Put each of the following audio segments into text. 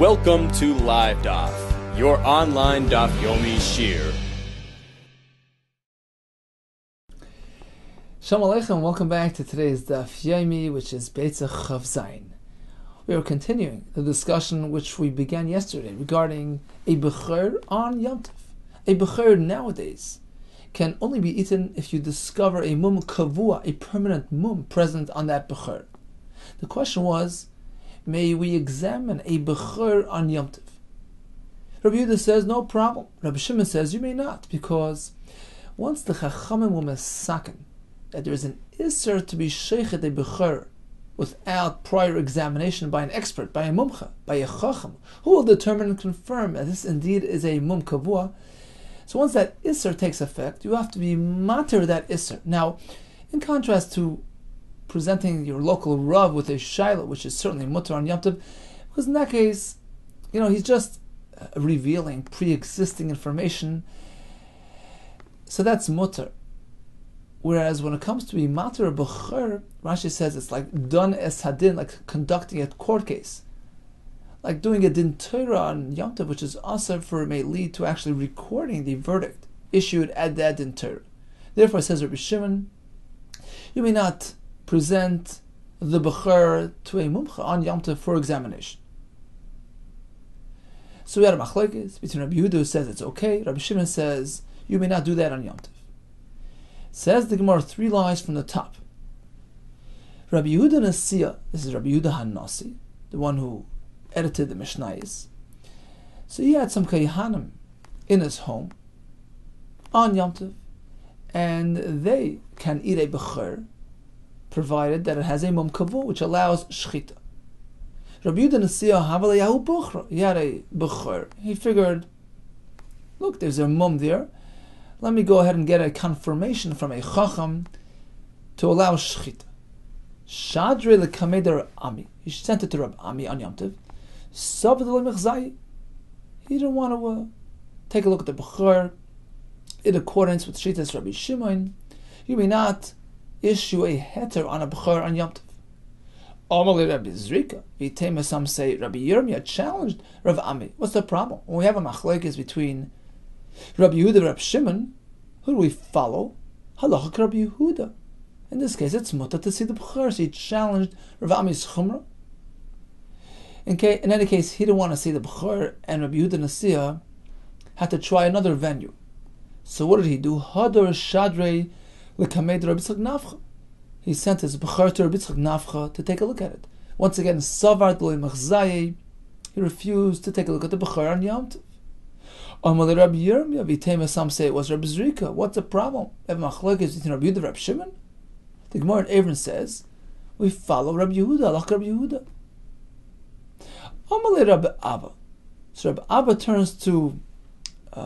Welcome to Live Daf, your online Daf Yomi Shir. Shalom Aleichem, welcome back to today's Daf Yomi, which is Beitzah Chav Zayin. We are continuing the discussion which we began yesterday regarding a bechor on Yom Tov. A bechor nowadays can only be eaten if you discover a mum kavua, a permanent mum present on that bechor. The question was, may we examine a bechor on Yom Tov? Rabbi Yehuda says, no problem. Rabbi Shimon says, you may not, because once the Chachamim will mesaken that there is an isser to be sheichet a bechor without prior examination by an expert, by a mumcha, by a chacham, who will determine and confirm that this indeed is a mum kavua. So once that isser takes effect, you have to be mater that isser. Now, in contrast to presenting your local rav with a shaila, which is certainly mutter on Yom Tov, because in that case, he's just revealing pre-existing information, so that's mutter. Whereas when it comes to be mater or bechor, Rashi says it's like done es hadin, like conducting a court case, like doing a din Torah on Yom Tov, which is asar, for it may lead to actually recording the verdict issued at that din Torah. Therefore, says Rabbi Shimon, you may not present the bechor to a mumcha on Yom Tov for examination. So we had a machlokes between Rabbi Yehuda, who says it's okay. Rabbi Shimon says you may not do that on Yom Tov. Says the Gemara, 3 lines from the top. Rabbi Yehuda Nasiya, this is Rabbi Yehuda Hanasi, the one who edited the Mishnayos. So he had some kayhanim in his home on Yom Tov, and they can eat a bechor, provided that it has a mum kavu, which allows shchita. Rabbi Yehuda Nasiya Havalayahu Buchra, he had a bechor. He figured, look, there's a mum there. Let me go ahead and get a confirmation from a chacham to allow shchita. Shadre lekameder Ami. He sent it to Rabbi Ami on Yom Tov. He didn't want to take a look at the bechor in accordance with Shitas Rabbi Shimon. You may not issue a heter on a bechor on Yom Tov. Amalei Rabbi Zrika. V'itema, some say Rabbi Yirmiyah challenged Rav Ami. What's the problem? When we have a machlokes between Rabbi Yehuda and Rabbi Shimon, who do we follow? Halachak Rabbi Yehuda. In this case, it's mutter to see the bechor. So he challenged Rav Ami's chumrah. In any case, he didn't want to see the bechor, and Rabbi Yehuda Nasiya had to try another venue. So what did he do? Hadar Shadrei lekamed Rabbi Yitzchak Nafcha. He sent his bechor to Rabbi Yitzchak Nafcha to take a look at it. Once again, Savar D'loi Mechzaye, he refused to take a look at the bechor on Yom Tov. Amalei Rabbi Yirmiyah v'itema, some say it was Rabbi Zrika. What's the problem? Have machlokes between Rabbi Yehuda and Rabbi Shimon? The Gemara in Avron says we follow Rabbi Yehuda, like Rabbi Yehuda. Amalei Rabbi Abba. So Rabbi Abba turns to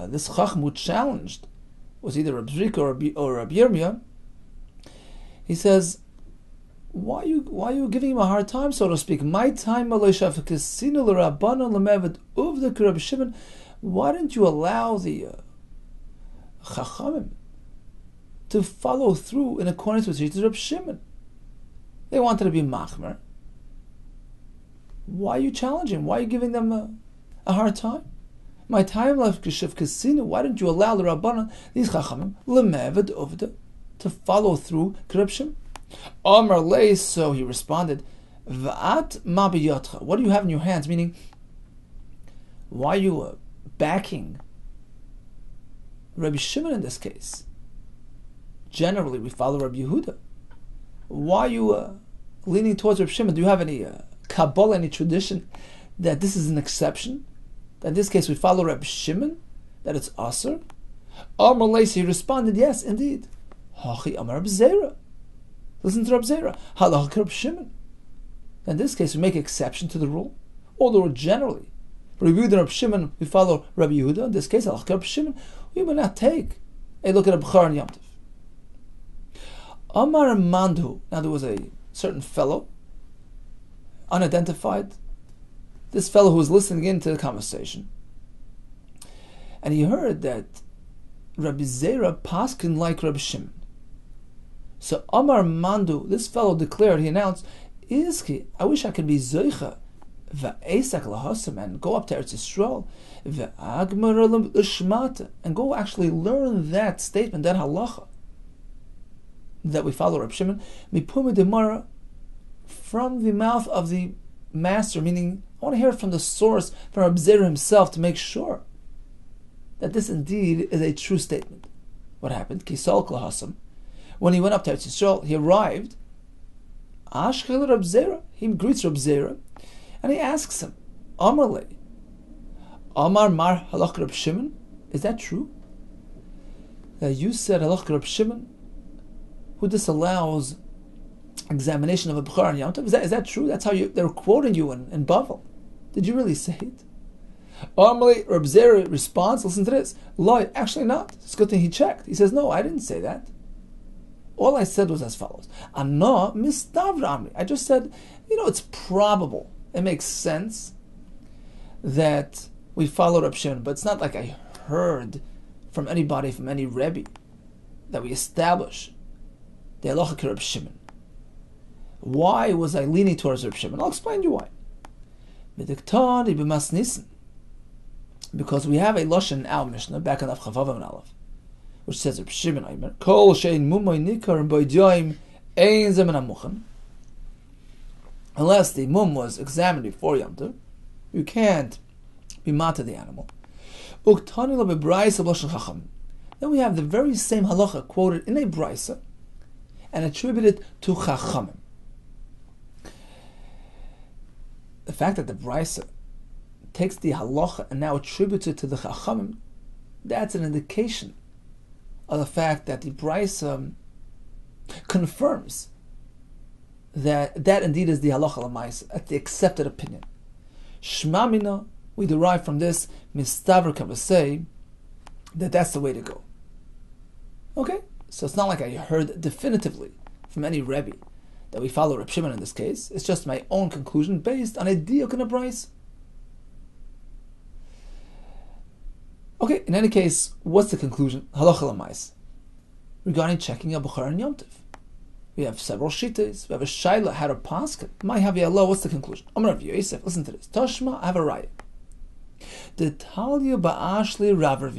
this chacham who challenged, was either Rabbi Zrika or Rabbi Yirmiyah. He says, why are you giving him a hard time, so to speak? My time, Rabbi Shimon. Why didn't you allow the chachamim to follow through in accordance with Shitas Rabbi Shimon? They wanted to be machmer. Why are you challenging? Why are you giving them a hard time? My time left Geshev Kasina. Why didn't you allow the Rabbanan, these chachamim, lemevad ovda, to follow through Rabbi Shimon? Amar lei, so he responded, V'at ma b'yotcha. What do you have in your hands? Meaning, why are you backing Rabbi Shimon in this case? Generally, we follow Rabbi Yehuda. Why are you leaning towards Rabbi Shimon? Do you have any Kabbalah, any tradition that this is an exception? That in this case we follow Rabbi Shimon? That it's Asr? Amar Leisi, he responded, yes, indeed. Hachi Amar Rabbi Zera. Listen to Rabbi Zera. Halach Rabbi Shimon. In this case we make exception to the rule. Although generally, Rabbi Yehuda and Rabbi Shimon, we follow Rabbi Yehuda. In this case, halach Rabbi Shimon, we will not take a look at a bechor on Yom Tov. Amar Mandu. Now there was a certain fellow, unidentified, this fellow who was listening in to the conversation, and he heard that Rabbi Zera paskin like Rabbi Shimon. So Amar Mandu, this fellow declared, he announced, Izki, I wish I could be Zoicha, V'esak lahasam, and go up to Eretz Yisrael, v'agmar l'shmata, and go actually learn that statement, that halacha that we follow Reb Shimon, mipuma demara, from the mouth of the master, meaning I want to hear it from the source, from Reb Zera himself, to make sure that this indeed is a true statement. What happened? Kisal Klahasam, when he went up to Eretz Yisrael, he arrived. Ashkel Reb Zera, he greets Reb Zera, and he asks him, Amar le, Amar Mar Halach Reb Shimon, is that true? That you said Halach Reb Shimon, who disallows examination of a Bechor on Yom Tov? Is that true? That's how they're quoting you in Bavel. Did you really say it? Amar Reb Zera responds, listen to this, Loi, actually not. It's a good thing he checked. He says, no, I didn't say that. All I said was as follows. Anna mistavra amri. I just said, it's probable. It makes sense that we follow Reb Shimon, but it's not like I heard from anybody, from any Rebbe, that we establish the halacha Reb Shimon. Why was I leaning towards Reb Shimon? I'll explain to you why. Because we have a lashon in our Mishnah back on Av Chavav and Aleph, which says Reb Shimon Aimer, Kol shein mumoy nikar b'yodayim ein zemen amuchen. Unless the mum was examined before Yom Tov, you can't be mata the animal. Uktani lo bebraisa b'lashon chacham. Then we have the very same halacha quoted in a brisa and attributed to chachamim. The fact that the brisa takes the halacha and now attributes it to the chachamim, that's an indication of the fact that the brisa confirms that indeed is the halacha l'maisa, at the accepted opinion. Shma mina, we derive from this mistavr kavasei, that's the way to go. Okay, so it's not like I heard definitively from any Rebbe that we follow Reb Shimon in this case. It's just my own conclusion based on a diuk and a brisa. Okay, in any case, what's the conclusion? Halacha l'maisa regarding checking a Bechor on Yom Tov. We have several shittas. We have a shaila, how to paskin. My havi Allah, what's the conclusion? Amar Rav Yosef, listen to this. Tashma, I have a raya. The Talia ba'ashli Rav.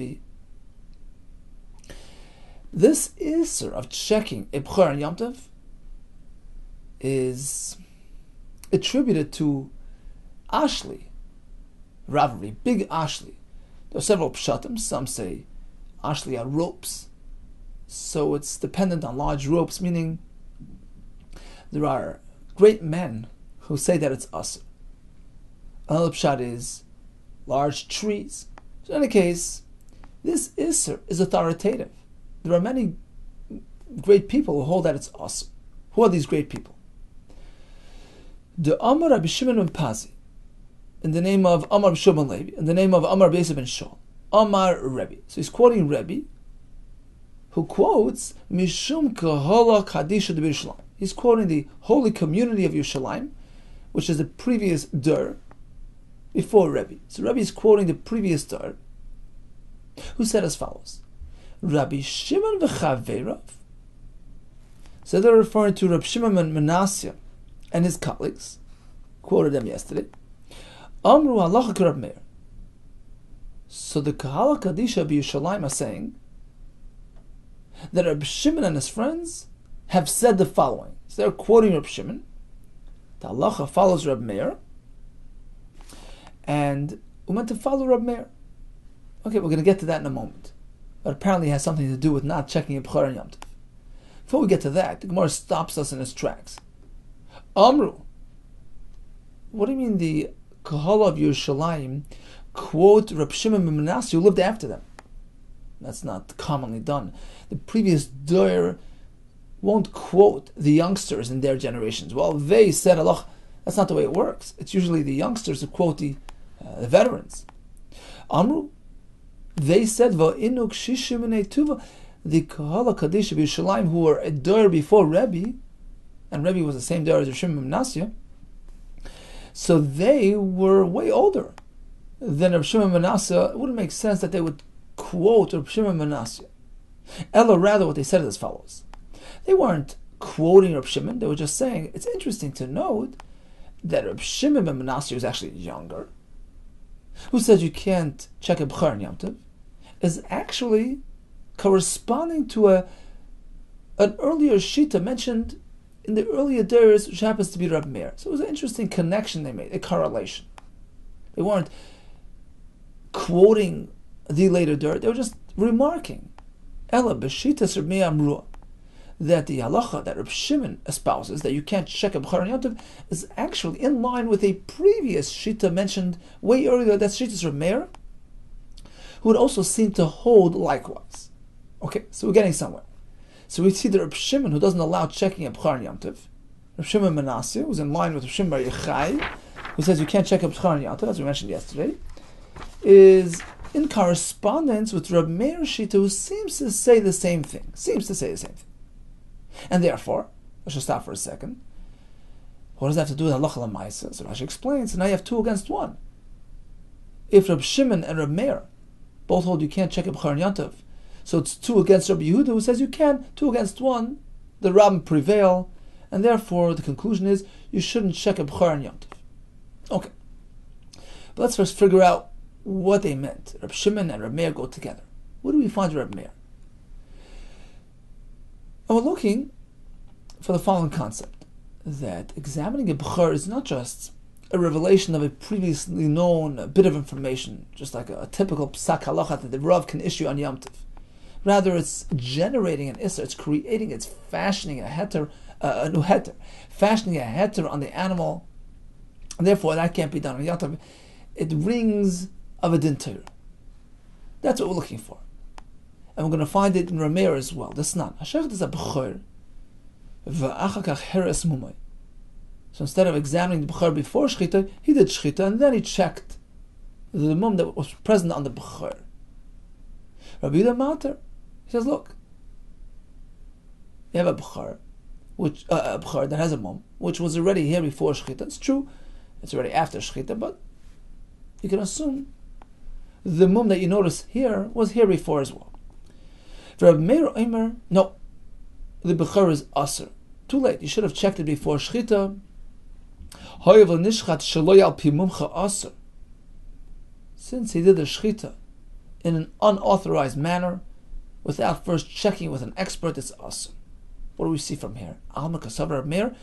This isser of checking a Bechor on Yom Tov is attributed to Ashli, Rav, big Ashli. There are several pshatim. Some say Ashli are ropes, so it's dependent on large ropes, meaning there are great men who say that it's us. Another pshat is large trees. So in any case, this isser is authoritative. There are many great people who hold that it's us. Who are these great people? The Amar Rabbi Shimon ben Pazi, in the name of Amar Shimon Levi, in the name of Amar Beitzah ben Shaul, Amar Rebbe. So he's quoting Rebbe, who quotes Mishum Kahala Kadisha de Yerushalayim. He's quoting the holy community of Yerushalayim, which is the previous Dur, before Rebbe. So Rebbe is quoting the previous Dur, who said as follows: Rabbi Shimon v'Chaverav. So they're referring to Rabbi Shimon ben Manasseh and his colleagues. Quoted them yesterday. Amru halacha Rab Meir. So the Kahala Kadisha of Yerushalayim are saying that Rabbi Shimon and his friends have said the following. So they're quoting Rabbi Shimon. The halacha follows Rab Meir, and we meant to follow Rab Meir. Okay, we're going to get to that in a moment. But apparently it has something to do with not checking a Bechor on Yom Tov. Before we get to that, the Gemara stops us in its tracks. Amru, what do you mean the Kahala of Yerushalayim quote Reb Shimon ben Manasseh who lived after them? That's not commonly done. The previous Dur won't quote the youngsters in their generations. Well, they said Allah. That's not the way it works. It's usually the youngsters who quote the veterans. Amru, they said va'inuk shishim tuva, the Kahala Kaddish of Yerushalayim who were a Dur before Rebbe, and Rebbe was the same Dur as Reb Shimon ben Manasseh. So they were way older than Reb Shimon ben Manasseh. It wouldn't make sense that they would quote Reb Shimon ben Manasseh. Ella, rather, what they said is as follows. They weren't quoting Reb Shimon, they were just saying, it's interesting to note that Reb Shimon ben Manasseh was actually younger, who says you can't check a b'chor on Yom Tov, is actually corresponding to an earlier shita mentioned in the earlier days, which happens to be Reb Meir. So it was an interesting connection they made, a correlation. They weren't quoting the later dirt, they were just remarking. Ela b'shitas Reb Meir amrua, that the halacha that Reb Shimon espouses, that you can't check a b'chor on Yom Tov, is actually in line with a previous shita mentioned way earlier, that's shitas Reb Meir, who would also seem to hold likewise. Okay, so we're getting somewhere. So we see that Reb Shimon, who doesn't allow checking a b'chor on Yom Tov, Reb Shimon Manasseh, who's in line with Reb Shimon bar Yochai, who says you can't check a b'chor on Yom Tov, as we mentioned yesterday, is in correspondence with Reb Meir Shita, who seems to say the same thing. And therefore, let's just stop for a second. What does that have to do with halacha l'maisa? So Rashi explains, so now you have 2 against 1. If Reb Shimon and Reb Meir both hold you can't check a b'chor on Yom Tov, so it's 2 against Rabbi Yehuda, who says you can, 2 against 1, the Rabbim prevail, and therefore the conclusion is you shouldn't check a b'chor on Yom Tov. Okay. But let's first figure out what they meant. Reb Shimon and Reb Meir go together. What do we find in Reb Meir? And we're looking for the following concept, that examining a b'chor is not just a revelation of a previously known bit of information, just like a typical psak halacha that the Rav can issue on Yom Tov. Rather, it's generating an issa, it's creating, it's fashioning a heter, a new heter, fashioning a heter on the animal, and therefore that can't be done on Yom Tov. It rings of a din Torah. That's what we're looking for. And we're going to find it in Reb Meir as well. This not. Hashechet is a b'chor, v'achakach heres mumay. So instead of examining the b'chor before shchita, he did shchita, and then he checked the mum that was present on the b'chor. Rabbi Yehuda Mater, he says, look, you have a b'chor, a b'chor that has a mum, which was already here before shchita. It's true, it's already after shchita, but you can assume the mum that you notice here was here before as well. For Rabbi Meir Omer, no, the b'chor is aser. Too late. You should have checked it before shchita. Since he did the shchita in an unauthorized manner, without first checking with an expert, it's aser. What do we see from here? Alma kasav Rabbi Meir,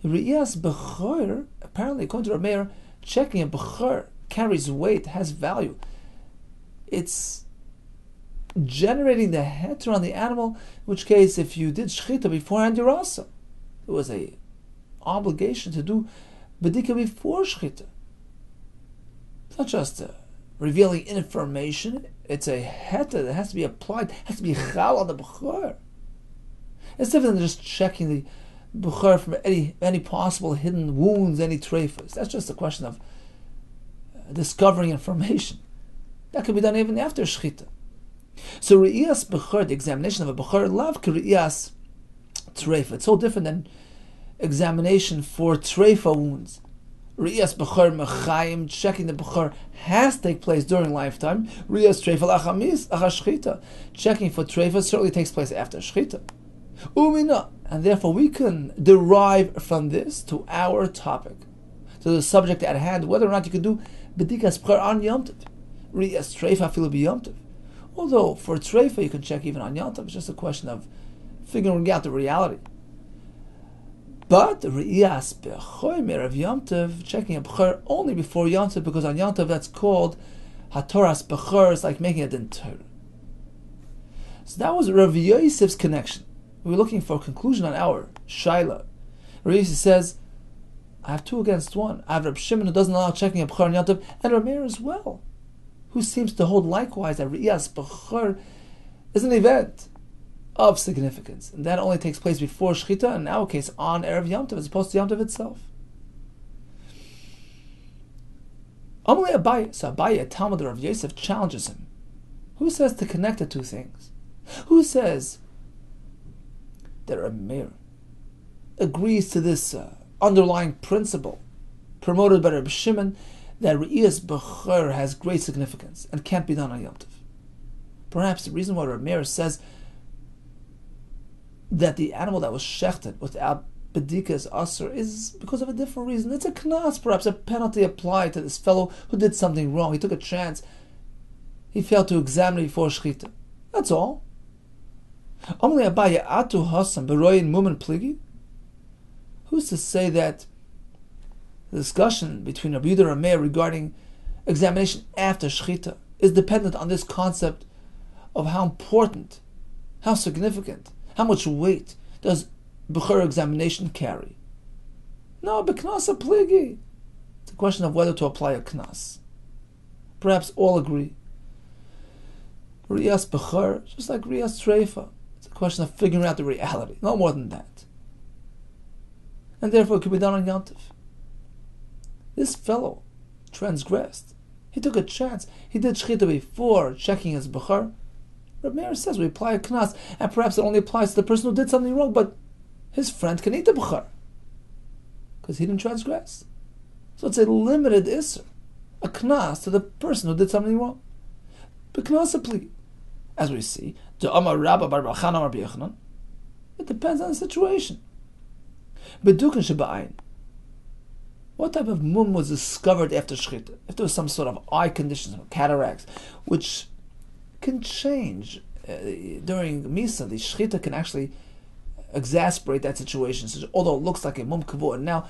Riyas b'chor, apparently according to Rabbi Meir, checking a b'chor carries weight, has value. It's generating the heter on the animal, in which case if you did shchita beforehand, you're also. It was a obligation to do bedika before shchita. It's not just revealing information, it's a heter that has to be applied, has to be chal on the b'chor. It's different than just checking the b'chor from any possible hidden wounds, any treifas. That's just a question of discovering information. That could be done even after shchita. So re'iyas b'chor, the examination of a b'chor, lav k're'iyas treifa. It's so different than examination for treifa wounds. Re'iyas b'chor mechayim, checking the b'chor has to take place during lifetime. Re'iyas treifa l'achamis, achas shchita. Checking for treifa certainly takes place after shchita. Umina, and therefore we can derive from this to our topic, to the subject at hand, whether or not you can do b'dikas b'chor on Yom Tov. Re'iyas treifa afilu b'Yom Tov. Although for treifa you can check even on Yom Tov, it's just a question of figuring out the reality. But re'iyas b'chor merav Yom Tov, checking a b'chor only before Yom Tov, because on Yom Tov that's called hatoras b'chor. It's like making a din Torah. So that was Rav Yosef's connection. We were looking for a conclusion on our shaila. Rav Yosef says, I have 2 against 1. I have Reb Shimon who doesn't allow checking a b'chor on Yom Tov, and Reb Meir as well, who seems to hold likewise that re'iyas b'chor is an event of significance, and that only takes place before shchita, and in our case on Erev Yom Tov, as opposed to Yom Tov itself. Amalei Abaye, so Abaye, a Talmud of Rav Yosef, challenges him. Who says to connect the 2 things? Who says that Reb Meir agrees to this underlying principle promoted by Reb Shimon, that re'iyas b'chor has great significance and can't be done on Yom Tov? Perhaps the reason why Reb Meir says that the animal that was shechted without bedika is asur is because of a different reason. It's a knas, perhaps a penalty applied to this fellow who did something wrong. He took a chance. He failed to examine it before shechita. That's all. Who's to say that the discussion between Rabbi Yehuda and Meir regarding examination after shechita is dependent on this concept of how important, how significant, how much weight does Bechor examination carry? No, beknas a pligi. It's a question of whether to apply a knas. Perhaps all agree. Riyas Bechor, just like Riyas Treifa. It's a question of figuring out the reality, no more than that. And therefore it could be done on Yom Tov. This fellow transgressed. He took a chance. He did shechita before checking his Bechor. Rabbi Meir says we apply a knas, and perhaps it only applies to the person who did something wrong, but his friend can eat the Bechor because he didn't transgress. So it's a limited isser, a knas to the person who did something wrong. But knas a plea. As we see, it depends on the situation. Bedukin shebayin. What type of mum was discovered after shechita? If there was some sort of eye condition, some cataracts, which can change during misa, the shechita can actually exasperate that situation. So although it looks like a mum kavur, and now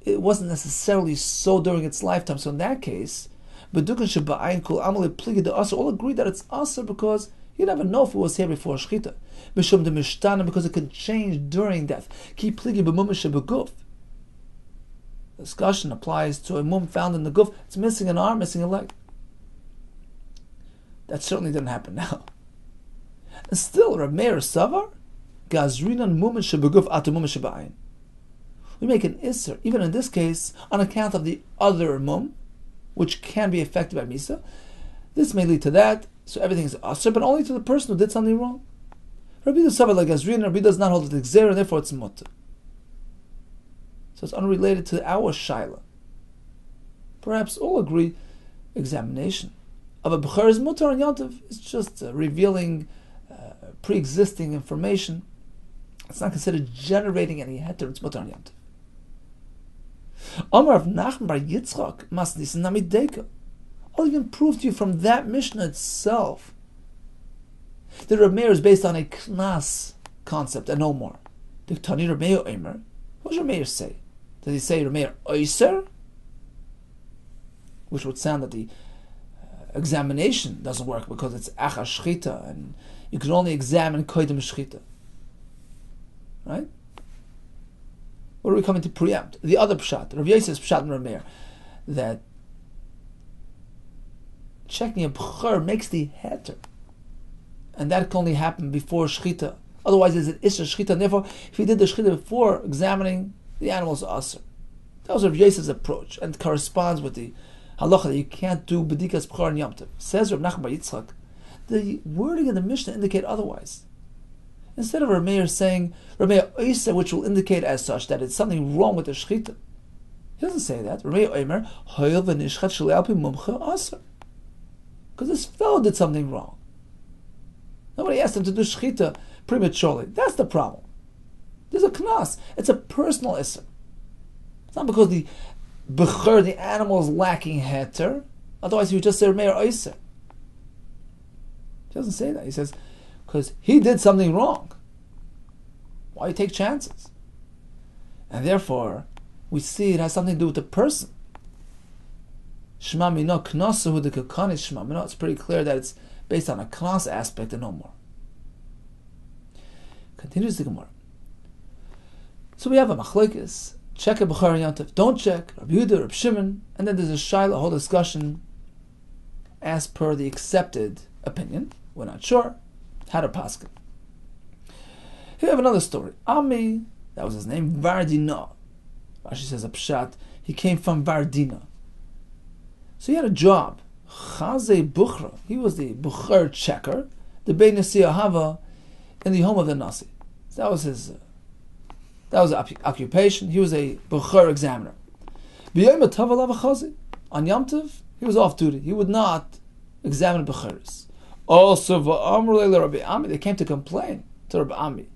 it wasn't necessarily so during its lifetime. So in that case, bedukin shebayin kol amali pligi de asur, all agree that it's asur because you never know if it was here before shechita. Mishum de mishtana, because it can change during death. Ki pligi b'mum shebeguf. Discussion applies to a mum found in the guf. It's missing an arm, missing a leg. That certainly didn't happen now. And still, Rabbi Meir Savar, Gazrinan Mumin Shebeguf Atu Mumin Shebayin. We make an isser, even in this case, on account of the other mum, which can be affected by misa. This may lead to that, so everything is asr, but only to the person who did something wrong. Rabbi Yehuda Savar like Gazrinan, Rabbi does not hold it gzer, and therefore it's mutter. So it's unrelated to our shaila. Perhaps all agree examination of a Bechor is mutar on Yom Tov. It's just revealing pre-existing information. It's not considered generating any heter. It's mutar on Yom Tov. Amar of Nachman bar Yitzchak masnis namideka. I'll even prove to you from that Mishnah itself that Rabbi Meir is based on a knas concept and no more. Diktani Rabbi Meir Omer. What does Rabbi Meir say? Does he say Rabbi Meir Oyser? Which would sound that the examination doesn't work because it's achar shchita and you can only examine koydem shchita. Right? What are we coming to preempt? The other pshat, Rav Yosef's pshat and Rabbi Meir, that checking a b'chor makes the heter, and that can only happen before shchita. Otherwise, it's an isra shchita, and therefore, if he did the shchita before examining the animals, asr. That was Rav Yosef's approach, and corresponds with the halacha that you can't do bedikas b'chor and Yom Tov. Says Rav Nachman bar Yitzchak, the wording in the Mishnah indicate otherwise. Instead of Rav Meir saying Rav Meir Oyser, which will indicate as such that it's something wrong with the shchita, he doesn't say that. Rav Meir Omer hoyel v'nishchat shelei al pi mumcha asr, because this fellow did something wrong. Nobody asked him to do shchita prematurely. That's the problem. There's a knas. It's a personal issur. It's not because the bechor, the animal, is lacking heter. Otherwise, he would just say Meir Oyser. He doesn't say that. He says because he did something wrong. Why take chances? And therefore, we see it has something to do with the person. Shema mino knasahu de kakanis shema mino. It's pretty clear that it's based on a knas aspect and no more. Continues the Gemara. So we have a machlokes, check a b'chor Yom Tov, don't check, Rabbi Yehuda, Rabbi Shimon, and then there's a shaila, a whole discussion as per the accepted opinion. We're not sure how to paskin. Here we have another story. Ami, that was his name, Vardina. Rashi says a pshat, he came from Vardina. So he had a job. Chazei Buchra, he was the Buchar checker, the Beit Nasi Ahava, in the home of the Nasi. So that was his occupation. He was a Buchar examiner. On Yom Tov, he was off duty. He would not examine Bucharis. Also, they came to complain to Rabbi Ami.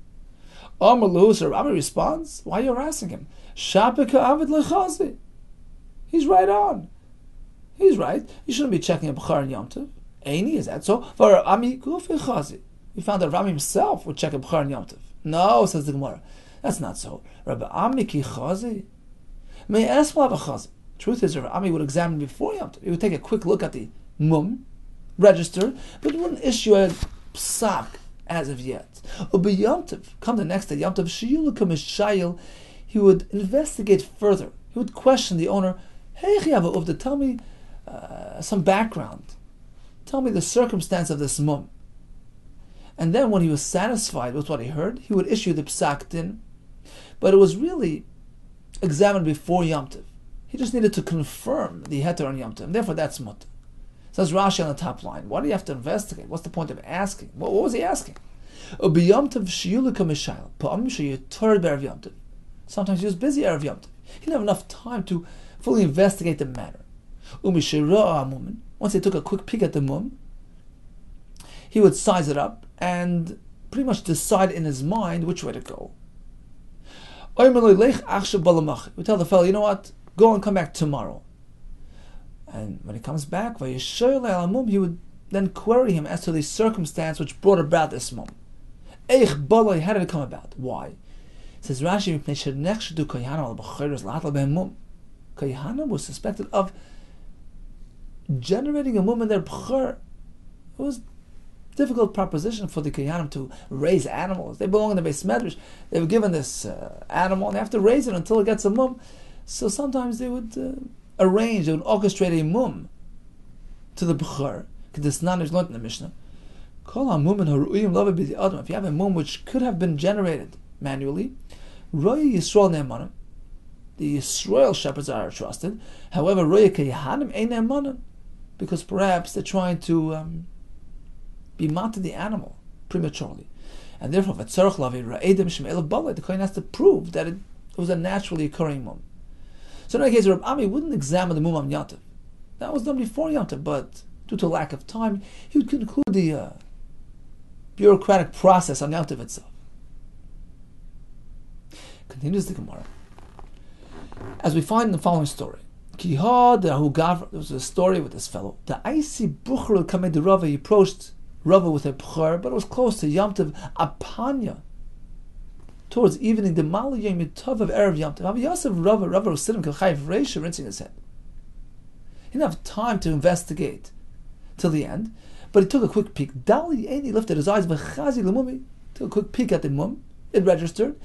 Amar Lahu, so Rabbi responds, why are you harassing him? Shapika avid lechazi. He's right on. He's right. You shouldn't be checking a Bechar and Yom Tov. Aini, is that so? For Ami Gufi Chazi. We found that Rami himself would check a Bechar and Yom Tov. No, says the Gemara. That's not so. Rabbi Ami ki Chazi. May I ask Rabbi Chazi? Truth is, Rabbi Ami would examine before Yom Tov. He would take a quick look at the mum, register, but wouldn't issue a psak as of yet. Ubi Yom Tov, come the next day, Yom Tov, Shiyulukam Shayil, he would investigate further. He would question the owner, hey, Chiyava Uvda, tell me some background. Tell me the circumstance of this mum. And then when he was satisfied with what he heard, he would issue the psak din. But it was really examined before Yom Tov. He just needed to confirm the heter on Yom Tov. And therefore that's mutter. Says Rashi on the top line. Why do you have to investigate? What's the point of asking? What was he asking? Sometimes he was busy Erev Yom Tov. He didn't have enough time to fully investigate the matter. Once he took a quick peek at the mum, he would size it up and pretty much decide in his mind which way to go. We tell the fellow, you know what? Go and come back tomorrow. And when he comes back, he would then query him as to the circumstance which brought about this mum. How did it come about? Why? It says Rashi, Kayhana was suspected of generating a mum in their b'chor. It was a difficult proposition for the Kayhanim to raise animals. They belong in the Beis Medrash. They were given this animal and they have to raise it until it gets a mum. So sometimes they would arrange, they would orchestrate a mum to the b'chor. This knowledge learned in the Mishnah. If you have a mum which could have been generated manually, the Yisrael shepherds are trusted. However, because perhaps they're trying to be mounted the animal prematurely. And therefore, the Kohen has to prove that it was a naturally occurring mum. So in any case, Rabbi Ami wouldn't examine the mum on Yom Tov. That was done before Yom Tov, but due to lack of time, he would conclude the bureaucratic process on Yom Tov itself. Continues the Gemara. As we find in the following story, there was a story with this fellow. The icy bucher came to Rava. He approached Rava with a b'chor, but it was close to Yom Tov Apanya. Towards evening, the Mal Yom Tov of Erev Yom Tov. Rabbi Yosef Rava was sitting K'chayv Reisha, rinsing his head. He didn't have time to investigate till the end, but he took a quick peek. Dali Eini lifted his eyes, v'chazi l'mumi, took a quick peek at the mum. It registered.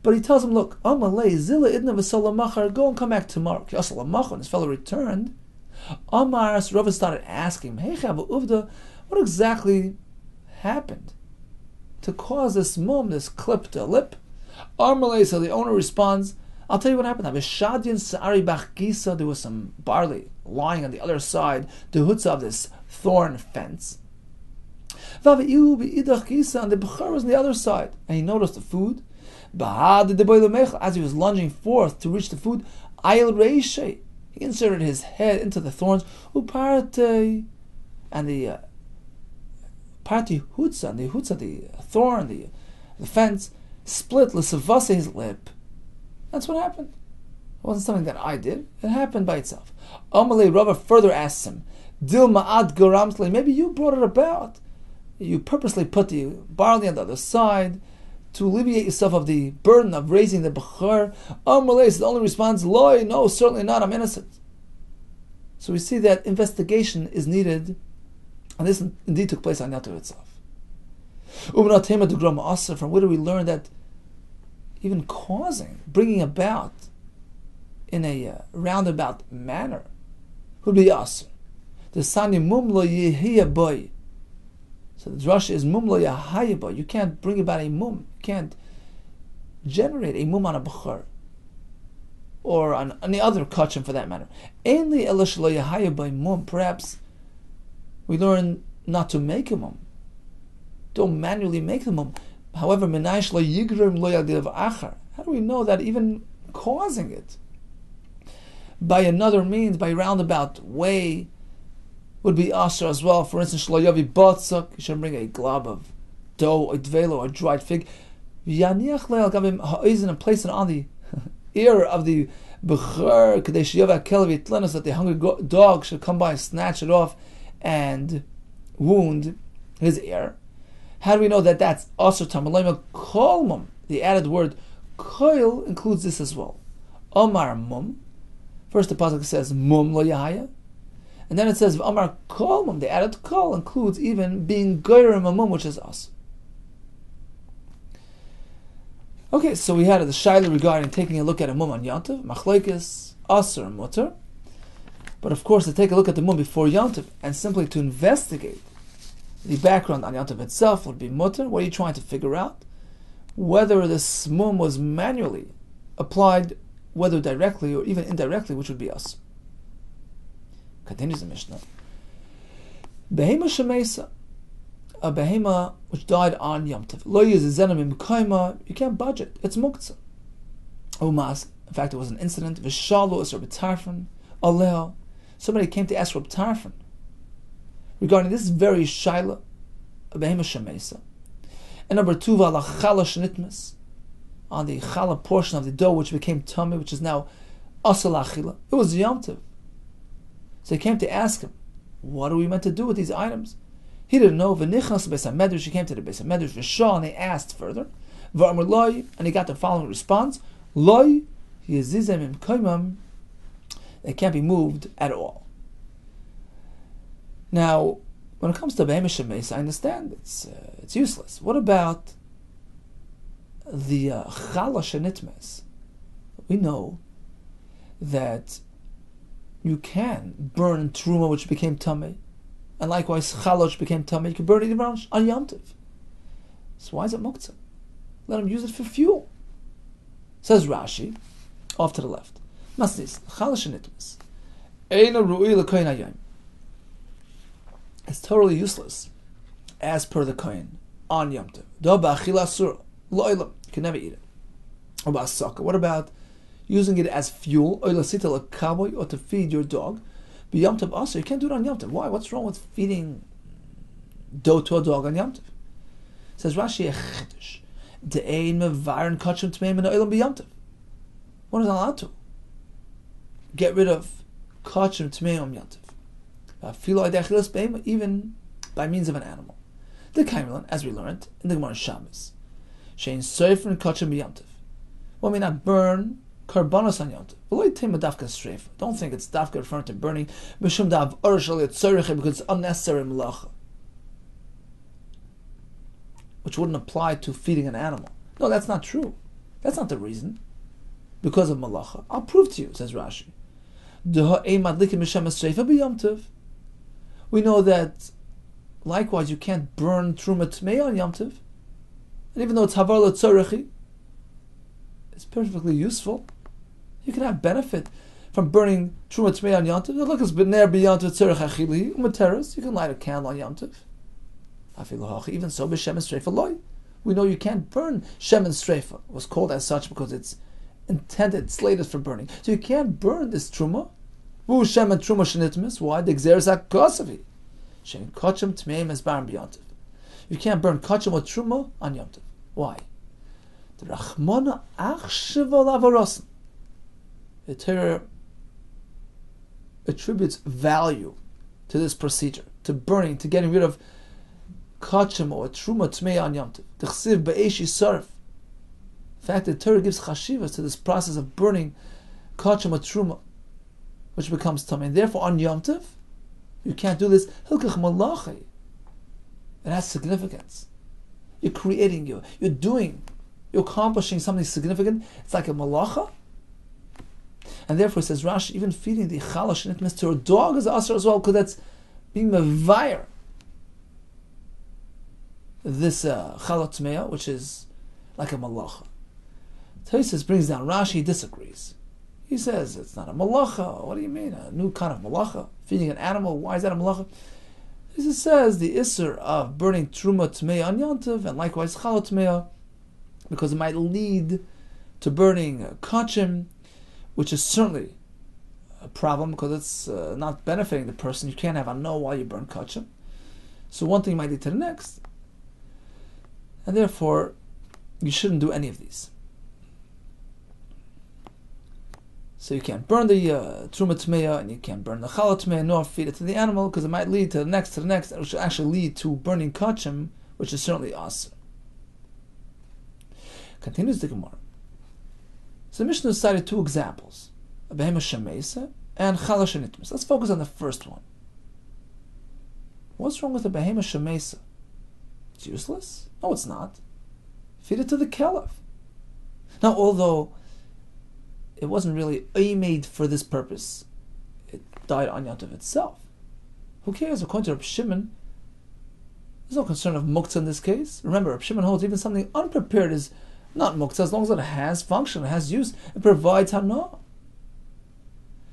But he tells him, look, Amalei, Zilla idna v'salamachar, go and come back tomorrow. When his fellow returned, Amar, so Rava started asking him, hey, Chava Uvda, what exactly happened to cause this mum, this clip to lip? Amalei, so the owner responds, I'll tell you what happened. There was some barley lying on the other side, the hutz of this thorn fence. And the b'chor was on the other side. And he noticed the food. As he was lunging forth to reach the food, he inserted his head into the thorns, and the party hutza, the thorn, the fence, split his lip. That's what happened. It wasn't something that I did. It happened by itself. Amalei Rava further asks him, Dil ma'ad garamsle, maybe you brought it about. You purposely put the barley on the other side to alleviate yourself of the burden of raising the b'chor. Amalei, the only response, Loi, no, certainly not, I'm innocent. So we see that investigation is needed, and this indeed took place on Yom Tov itself. From where do we learn that even bringing about in a roundabout manner would be asr? The sani mum lo yehiyah boy. So the drasha is mum lo yehiyah boy. You can't bring about a mum. You can't generate a mum on a b'chor or on any other kachim for that matter. Ainly elish lo yehiyah boy mum. Perhaps we learn not to make a mum. Don't manually make the mum. However, menaish lo yigrim lo yadiv achar. How do we know that even causing it by another means, by a roundabout way, would be asher as well? For instance, shlo yavi batzak, you should bring a glob of dough, a dvelo, or dried fig. V'yaniach le'al gavim ha'oizen, and place it on the ear of the bechor, kadei sheyova kelev yitlenos, that the hungry dog should come by and snatch it off and wound his ear. How do we know that that's asur tamaloima kolmum? The added word koil includes this as well. Omar mum. First the pasuk says mum lo yahaya, and then it says Omar kolmum. The added kol includes even being goyrim a mum, which is us. Okay, so we had the shaila regarding taking a look at a mum on Yontiv, machlokes asur and mutter. But of course, to take a look at the mum before Yontiv and simply to investigate the background on Yontiv itself would be mutter. What are you trying to figure out? Whether this mum was manually applied, whether directly or even indirectly, which would be us. Continues the Mishnah. Behema shemesa, a behema which died on Yontiv. Lo yizezenim imkaima, you can't budget. It's muktzah. Umas, in fact, it was an incident. Vishalu is Rabbi Tarfon. Aleo, somebody came to ask Rabbi Tarfon regarding this very shaila, a behema shemesa. And number two, v'ala chala shenitmes, on the chala portion of the dough which became tummy, which is now asal achila. It was yomtiv. So he came to ask him, what are we meant to do with these items? He didn't know. V'nichnas beis hamedrash, he came to the beis hamedrash, v'shah, and he asked further. V'amar loy, and he got the following response: loy yezizem imkaimam, they can't be moved at all. Now, when it comes to behema shemeis, I understand it's useless. What about the chala shenitmes? We know that you can burn truma which became tummy, and likewise chala which became tummy. You can burn it even on yomtiv. So why is it muktzah? Let him use it for fuel. Says Rashi, off to the left. Masnis chala shenitmes eina ru'i lekoyin hayom. It's totally useless, as per the kohen on Yom Tov. Do ba'achila asura lo'ilam, you can never eat it. Or ba'asaka. What about using it as fuel, or lasita lekaboy, or to feed your dog? But Yom Tov also, you can't do it on Yom Tov. Why? What's wrong with feeding dough to a dog on Yom Tov? Says Rashi, echetish de'ein mevarin kachim tmeim in o'ilam b'Yom Tov. One is not allowed to get rid of kachim tmeim on Yom Tov, even by means of an animal. The Kaimilan, as we learned in the Gemara Shabbos, shein sofer and kachim b'yomtiv. One may not burn karbanos on yomtiv. Don't think it's dafka referring to burning because it's unnecessary melacha, which wouldn't apply to feeding an animal. No, that's not true. That's not the reason. Because of malacha. I'll prove to you, says Rashi. We know that, likewise, you can't burn truma tmei on Yom Tov, and even though it's havar l'tzorechi, it's perfectly useful. You can have benefit from burning truma tmei on Yom Tov. Look, it's b'ner b'Yom Tov tzorech achili u'materes. You can light a candle on Yom Tov. Even so, b'shemen streifa loy. We know you can't burn shemen streifa. It was called as such because it's intended, slated for burning. So you can't burn this truma. Why? The gzeres hakosavi. Shem kachim tmeim es baram b'yontiv. You can't burn kachim or truma on yontiv. Why? The rachmona achshiva lavarosin. The Torah attributes value to this procedure, to burning, to getting rid of kachim or truma tmei on yontiv. The chsiv be'esh yisarf. In fact, the Torah gives chashivas to this process of burning kachim or truma, which becomes tummy. And therefore, on Yom Tov, you can't do this. Hilkach malachi. It has significance. You're creating, you're accomplishing something significant. It's like a malacha. And therefore, says Rashi, even feeding the chala shenitmes to a dog is asur as well, because that's being mevayir this chala tmeya, which is like a malacha. Tosfos brings down Rashi, he disagrees. He says it's not a malacha. What do you mean? A new kind of malacha? Feeding an animal? Why is that a malacha? He says the isser of burning truma tmeya on yontiv and likewise chala tmeya, because it might lead to burning kachim, which is certainly a problem because it's not benefiting the person. You can't have no while you burn kachim. So one thing might lead to the next, and therefore you shouldn't do any of these. So you can't burn the truma tmeya, and you can't burn the chala tmeya, nor feed it to the animal, because it might lead to the next, which will actually lead to burning kachim, which is certainly awesome. Continues the Gemara. So the Mishnah cited two examples, a behema shemesa and chala shenitmis. Let's focus on the first one. What's wrong with a behema shemesa? It's useless? No, it's not. Feed it to the kelev. Now, although it wasn't really made for this purpose, it died on Yom Tov itself. Who cares? According to Reb Shimon, there's no concern of muktzah in this case. Remember, Reb Shimon holds even something unprepared is not muktzah, as long as it has function, it has use, it provides hana.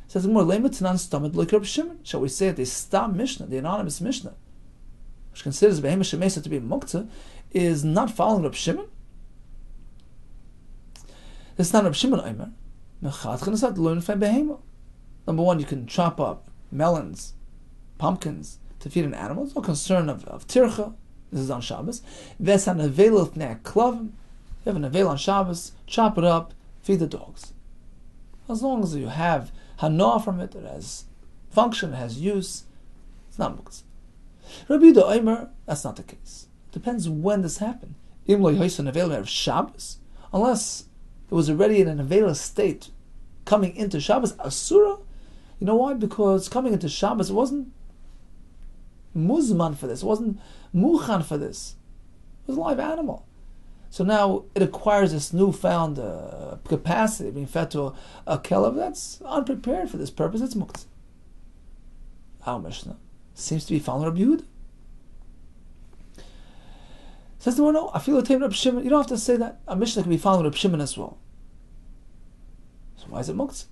It says more lemetanan stomach like Reb Shimon. Shall we say that the Stam Mishnah, the anonymous Mishnah, which considers behema shemesa to be muktzah, is not following Reb Shimon? This is not Reb Shimon Omer. Number one, you can chop up melons, pumpkins to feed an animal. There's no concern of tircha. This is on Shabbos. You have an avel on Shabbos, chop it up, feed the dogs. As long as you have hana from it, it has function, it has use, it's not muktzah. Rabbi Yehuda Omer, that's not the case. It depends when this happened. Shabbos, unless it was already in an available state coming into Shabbos, Asura. You know why? Because coming into Shabbos, it wasn't muzman for this, it wasn't muchan for this. It was a live animal. So now it acquires this newfound capacity, being fed to a kelev that's unprepared for this purpose. It's muktzah. Our Mishnah seems to be following Rabbi Yehuda. Says no, I feel Rabbi Shimon. You don't have to say that. A Mishnah can be following Rabbi Shimon as well. So why is it muktzah?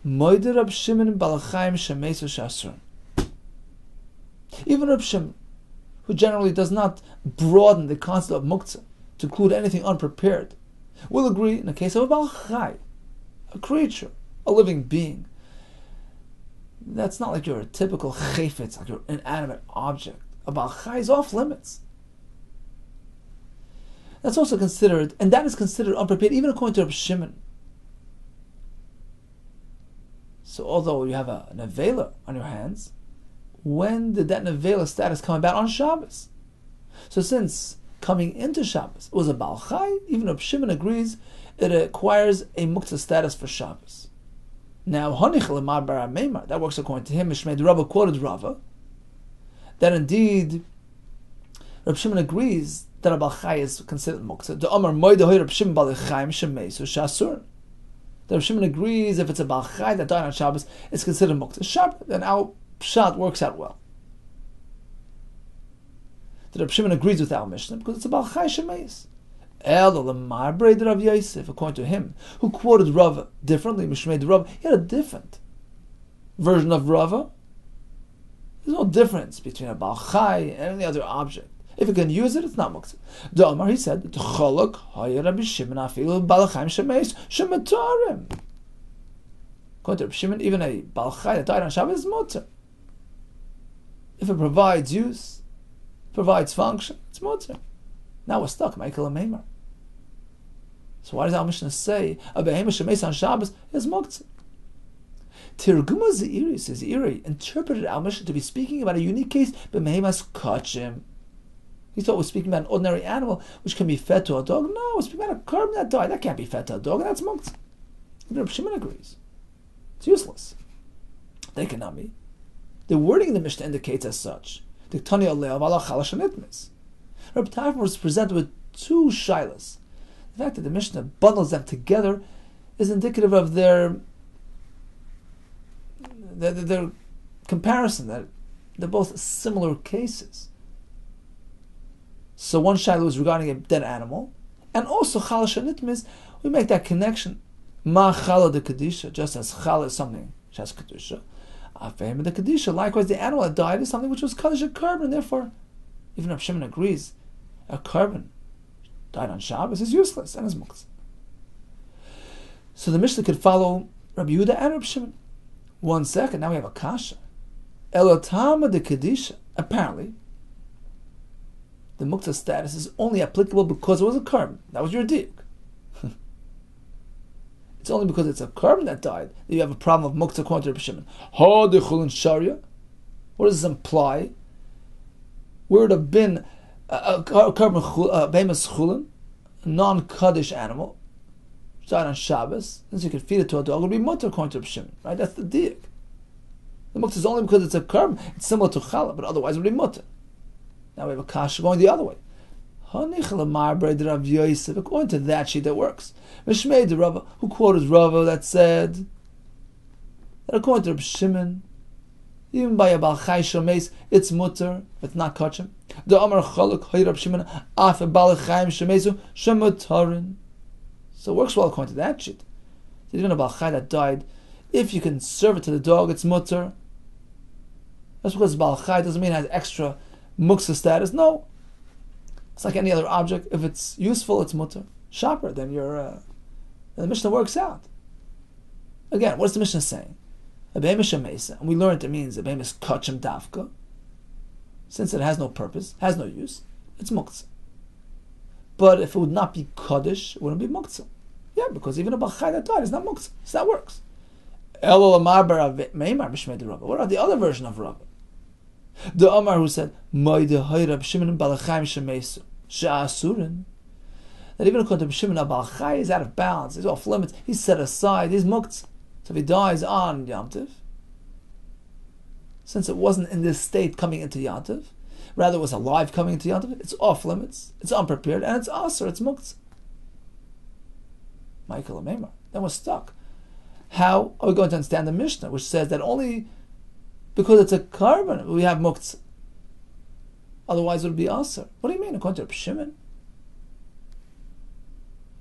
Moide Rabbi Shimon balachayim shemesu shasrun. Even Rabbi Shimon, who generally does not broaden the concept of muktzah to include anything unprepared, will agree in the case of a balchai, a creature, a living being. That's not like you're a typical chayfetz, like you're an inanimate object. A balchai is off limits. That's also considered, and that is considered unprepared, even according to Rabbi Shimon. So although you have a nevela on your hands, when did that nevela status come about? On Shabbos. So since coming into Shabbos it was a balchai, even Rabbi Shimon agrees it acquires a muktzah status for Shabbos. Now, that works according to him. Mishmei Rava quoted Rava that indeed Rabbi Shimon agrees that a balchai is considered muktzah. The Amar Moedahoy Rabbi Shimon balchaim shemeisu shasur. The Rabbi Shimon agrees if it's a balchai that died on Shabbos, it's considered muktzah. Shabbat, then our pshat works out well. The Rabbi Shimon agrees with our Mishnah because it's a balchai shemeis. El Lamar Braid Rav Yosef, according to him, who quoted Rava differently, Mishmei Rava, he had a different version of Rava. There's no difference between a balchai and any other object. If you can use it, it's not muktzah. The Omar, he said, "Cholok haya Rabbi Shimon afilu balchaim shemeis shematarim." According to Rabbi Shimon, even a balchai that died on Shabbos is mutzah. If it provides use, provides function, it's mutzah. Now we're stuck, Michael and Meimer. So why does our Mishnah say a behema shemeis on Shabbos is muktzah? Tirguma Zeiri says Zeiri interpreted our Mishnah to be speaking about a unique case, behemas kachim. He thought we're speaking about an ordinary animal which can be fed to a dog. No, we're speaking about a carbon that died. That can't be fed to a dog, and that's muktzah. Even Rabbi Shimon agrees. It's useless. They cannot be. The wording in the Mishnah indicates as such. The Tani Aleh Avala Chalash Nitmis. Rabbi Tarfon was presented with two shilas. The fact that the Mishnah bundles them together is indicative of their comparison, that they're both similar cases. So one shilah is regarding a dead animal, and also chala shenitmis, we make that connection. Ma chala de kedisha, just as chala is something which has kedusha. Afem de kedisha, likewise the animal that died is something which was kaddish a carbon. Therefore, even if Shimon agrees, a carbon died on Shabbos is useless and is muktzah. So the Mishnah could follow Rabbi Yehuda and Rabbi Shimon. 1 second, now we have a kasha. Elotama de kedisha. Apparently, the muktzah status is only applicable because it was a carbon. That was your diuk. It's only because it's a carbon that died that you have a problem of muktzah according to Rabbi Shimon. Ha de chulin sharia. What does this imply? Where it have been a carbon behemoth chulin, a non-kaddish animal, died on Shabbos, since you could feed it to a dog, it would be mutter according to Rabbi Shimon. Right? That's the diuk. The muktzah is only because it's a carbon. It's similar to challah, but otherwise it would be mutter. Now we have a kasha going the other way. According to that sheet that works. Mishmei de Rava, who quoted Rava that said that according to Rabbi Shimon, even by a Baal Chai Shomeis, it's mutter, it's not kachim. The Amar Chaluk Hay Rabbi Shimon Af Baal Chaim Shomeisu Shemutarin. So it works well according to that sheet. So even a Baal Chai that died, if you can serve it to the dog, it's mutter. That's because Baal Chai doesn't mean it has extra muksa status. No. It's like any other object. If it's useful, it's mutter. Shopper, then the Mishnah works out. Again, what's the Mishnah saying? A behemoth shemesa, and we learned it means a behemoth kachim dafka. Since it has no purpose, has no use, it's muktzah. But if it would not be kaddish, it wouldn't be muktzah. Yeah, because even a bachai that died is not muktzah. So that works. What about the other version of Rabbi? The Amar who said, that even according to Shimon, a Baal Chai is out of bounds, he's off limits, he's set aside, he's muktzah. So if he dies on Yom Tov, since it wasn't in this state coming into Yom Tov, rather it was alive coming into Yom Tov, it's off limits, it's unprepared, and it's aser, it's muktzah. Michael Amemar. Then we're stuck. How are we going to understand the Mishnah, which says that only because it's a carbon we have muktzah? Otherwise it would be aser. What do you mean? According to Rabbi Shimon,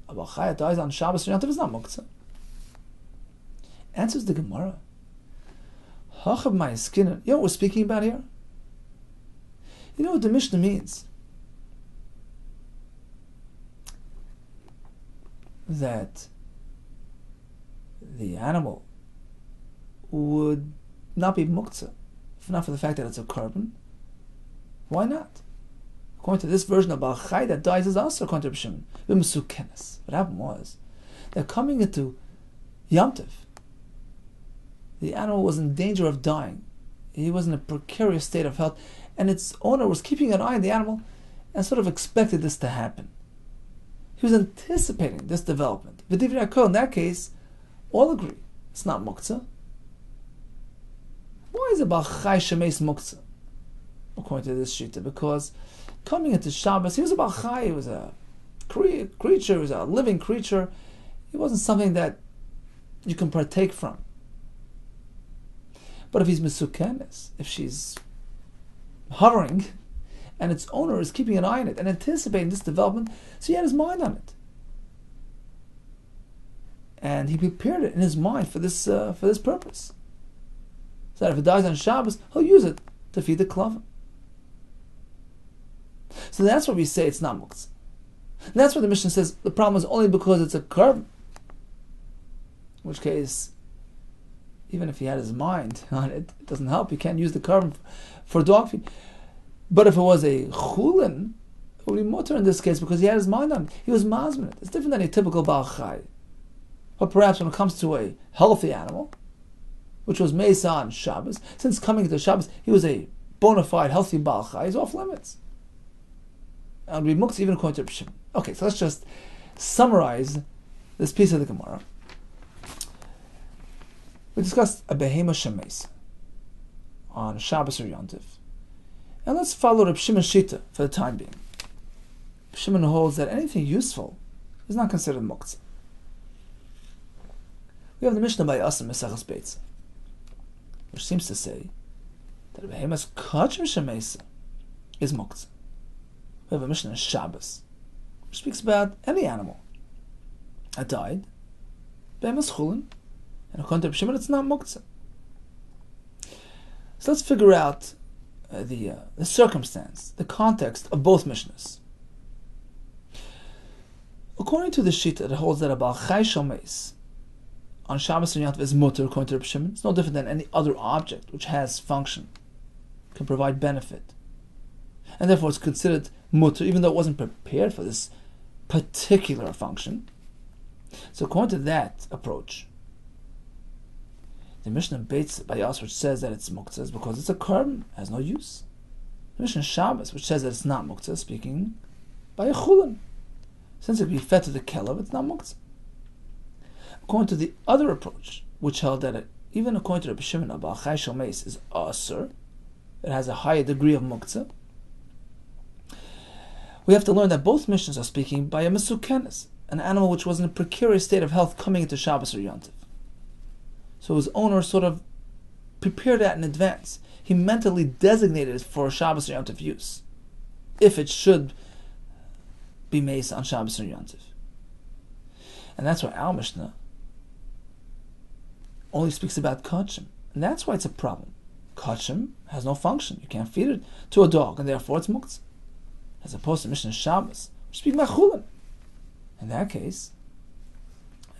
a Baal Chai dies on Shabbos or Yom Tov is not muktzah. Answers the Gemara. Hachab my skin. You know what we're speaking about here? You know what the Mishnah means? That the animal would not be muktzah, if not for the fact that it's a carbon. Why not? According to this version of Baal Chai that dies is also according to Rabbi Shimon. What happened was that coming into Yom Tov, the animal was in danger of dying. He was in a precarious state of health, and its owner was keeping an eye on the animal and sort of expected this to happen. He was anticipating this development. But in that case, all agree it's not muktzah. Why is it Baal Chai shemeis muktzah? According to this shita, because coming into Shabbos, he was a Baal Chai, he was a creature, he was a living creature. It wasn't something that you can partake from. But if he's mesukenes, if she's hovering, and its owner is keeping an eye on it and anticipating this development, so he had his mind on it, and he prepared it in his mind for this purpose. So that if it dies on Shabbos, he'll use it to feed the klavim. So that's why we say it's not muktzah. And that's why the Mishnah says the problem is only because it's a carbon. In which case, even if he had his mind on it, it doesn't help. You can't use the carbon for dog feed. But if it was a chulin, it would be mutter in this case because he had his mind on it. He was mazmin. It's different than a typical Baal Chai. But perhaps when it comes to a healthy animal, which was Mesa on Shabbos, since coming to Shabbos, he was a bona fide healthy Baal Chai, he's off limits. And we muktzah even according to Rabbi Shimon. Okay, so let's just summarize this piece of the Gemara. We discussed a behemoth shemeis on Shabbos or Yom Tov. And let's follow Rabbi Shimon's shita for the time being. Rabbi Shimon holds that anything useful is not considered muktzah. We have the Mishnah by us in Mesechus Beitzah, which seems to say that a behemoth kachim shemeisa is muktzah. We have a Mishnah in Shabbos, which speaks about any animal that died, behemoth chulin, and according to Rabbi Shimon, it's not muktzah. So let's figure out the circumstance, the context of both Mishnahs. According to the shita that holds that a Baal Chai shomeis on Shabbos and Yom Tov is mutter, according to Rabbi Shimon, it's no different than any other object which has function, can provide benefit. and therefore it's considered mutter, even though it wasn't prepared for this particular function. So according to that approach, the Mishnah Beitzah by Yas, which says that it's muktzah, is because it's a carbon, has no use. The Mishnah Shabbos, which says that it's not muktzah, speaking by a chulin. Since it can be fed to the kelev, it's not muktzah. According to the other approach, which held that even according to Rabbi Shimon, a Baal Chai Shel Meis is asur, it has a higher degree of muktzah, we have to learn that both missions are speaking by a mesukenes, an animal which was in a precarious state of health coming into Shabbos or Yom Tov. So his owner sort of prepared that in advance. He mentally designated it for Shabbos or Yom Tov use, if it should be made on Shabbos or Yom Tov. And that's why our Mishnah only speaks about kachim. And that's why it's a problem. Kachim has no function. You can't feed it to a dog, and therefore it's muktzah. As opposed to Mishnah Shabbos, we speak about chulin. In that case,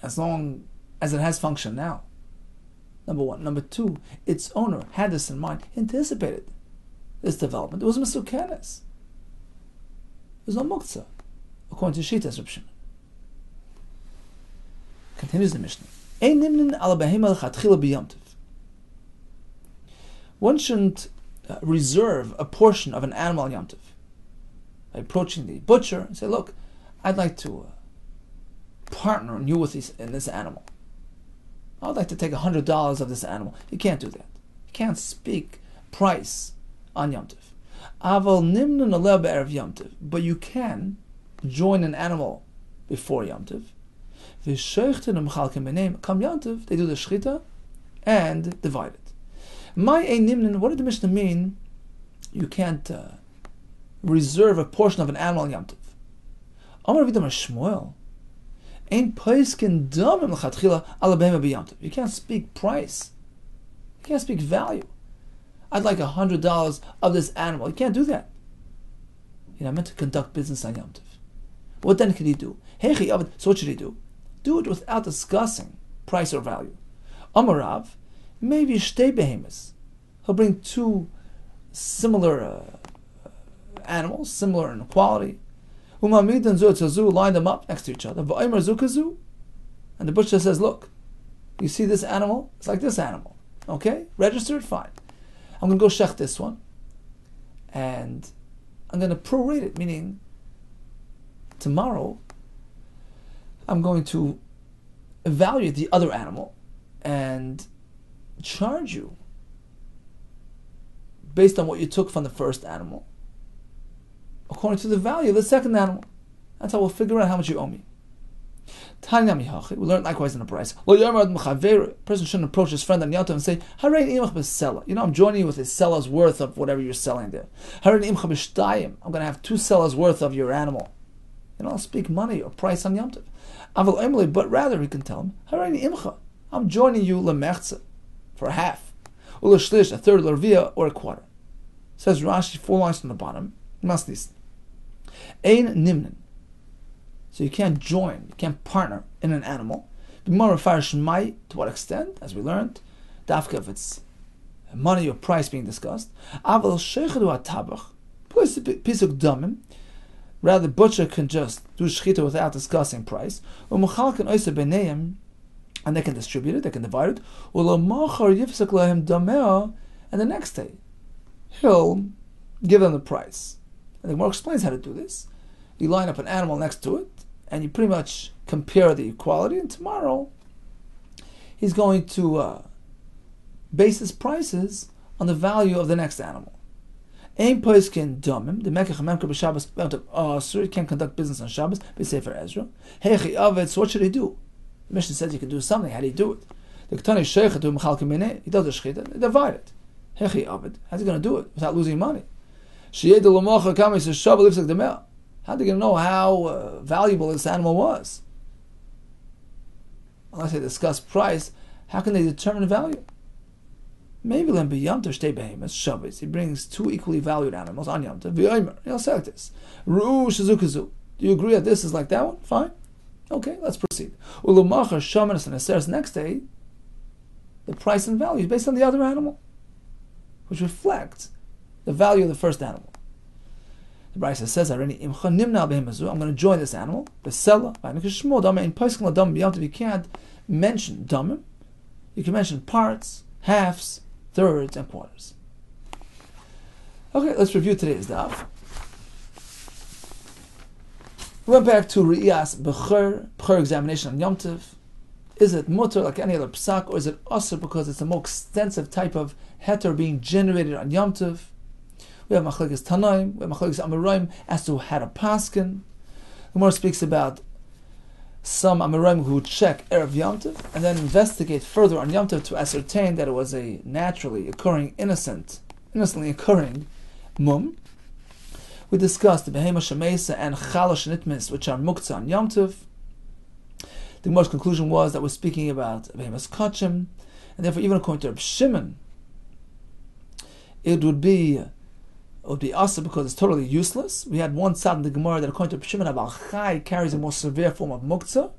as long as it has function now, number one. Number two, its owner had this in mind, anticipated this development. It was mesukenes. There's no muktzah, according to Shitas Reb Shimon. Continues the Mishnah. One shouldn't reserve a portion of an animal on Yom Tov. By approaching the butcher and say, look, I'd like to partner you with in this animal. I'd like to take $100 of this animal. You can't do that. You can't speak price on Yom Tov. Aval nimnun aleh be'erev Yom Tov. But you can join an animal before Yom Tov. Come Yom Tov, they do the shchita and divide it. My ein nimnun, what did the Mishnah mean? You can't reserve a portion of an animal on Yom Tov. Amar Rabbi Yehuda Shmuel, ein poiskin damim l'chatchila ala behema b'Yom Tov. You can't speak price. You can't speak value. I'd like $100 of this animal. You can't do that. You're not meant to conduct business on Yom Tov. What then can he do? So what should he do? Do it without discussing price or value. Amar Rav, maybe shtei behemas. He'll bring two similar animals, similar in quality. Line them up next to each other. And the butcher says, look, you see this animal? It's like this animal. Okay? Registered? Fine. I'm going to go shech this one. And I'm going to prorate it, meaning tomorrow I'm going to evaluate the other animal and charge you based on what you took from the first animal according to the value of the second animal. That's how we'll figure out how much you owe me. We learn likewise in the price. A person shouldn't approach his friend on Yom Tov and say, I'm joining you with a seller's worth of whatever you're selling there. I'm going to have 2 sellers worth of your animal. I'll speak money or price on Yom Tov. But rather he can tell him, I'm joining you lemechza for half, a third, or a quarter. Says Rashi 4 lines from the bottom. Ein nimnin. So you can't join, you can't partner in an animal. To what extent? As we learned, dafka if it's money or price being discussed. Rather, the butcher can just do shchita without discussing price. And they can distribute it, they can divide it. And the next day, he'll give them the price. And the Gemara explains how to do this. You line up an animal next to it, and you pretty much compare the quality, and tomorrow he's going to base his prices on the value of the next animal. Ein poiskin domim, the mekach memker b'Shabbos, so you can't conduct business on Shabbos, b'Sefer Ezra. Hechi avet, so what should he do? The Mishnah says you can do something, how do you do it? The Ketani Sheikh to Mechal Kimineh, he does the shechita, they divide it. Hechi avet, how's he going to do it without losing money? Sheyed the Lamocha Kami says Shabbat lives like the mel. How are they going to know how valuable this animal was? Unless they discuss price, how can they determine value? Maybe Len Yom Tov Shtei Behemoths Shabbos. He brings 2 equally valued animals on Yom Tov. V'yomer, he'll say like this: Ru'u Shizukazu. Do you agree that this is like that one? Fine. Okay, let's proceed. Ulumachar Shamanas and Aseres. Next day, the price and value is based on the other animal, which reflects the value of the first animal. The Beitzah says, I'm going to join this animal. You can't mention damim. You can mention parts, halves, thirds, and quarters. Okay, let's review today's daf. We went back to Riyas Bechor examination on Yom Tov. Is it mutter like any other psak, or is it asr because it's a more extensive type of heter being generated on Yom Tov? We have machlekes Tanaim, we have machlekes Amoraim as to how to paskin. The Gemara speaks about some Amoraim who would check Erev Yom Tov and then investigate further on Yom Tov to ascertain that it was a naturally occurring, innocently occurring mum. We discussed the Behema Shemesa and Chalash Nitmis, which are muktzah on Yom Tov. The Gemara's conclusion was that we're speaking about Behemas Kachim, and therefore even according to Reb Shimon, it would be asa because it's totally useless. We had one side in the Gemara that according to Reb Shimon, Abal Chai carries a more severe form of muktzah.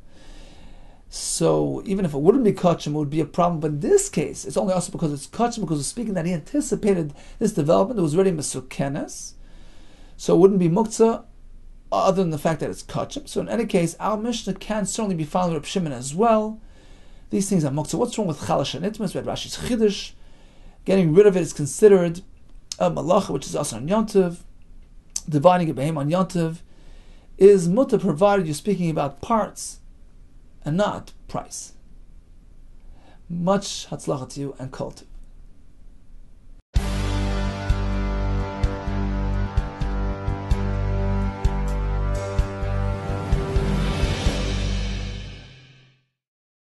So even if it wouldn't be kachim, it would be a problem. But in this case, it's only also because it's kachim, because we're speaking that he anticipated this development. It was already mesukenes, so it wouldn't be muktzah other than the fact that it's kachim. So in any case, our Mishnah can certainly be following Reb Shimon as well. These things are muktzah. What's wrong with chalash and itmas? We had Rashi's chiddush. Getting rid of it is considered a malacha, which is also on Yom Tov. Dividing a behem on Yom Tov is mutter, provided you're speaking about parts and not price. Much hatzlacha to you and kol tov.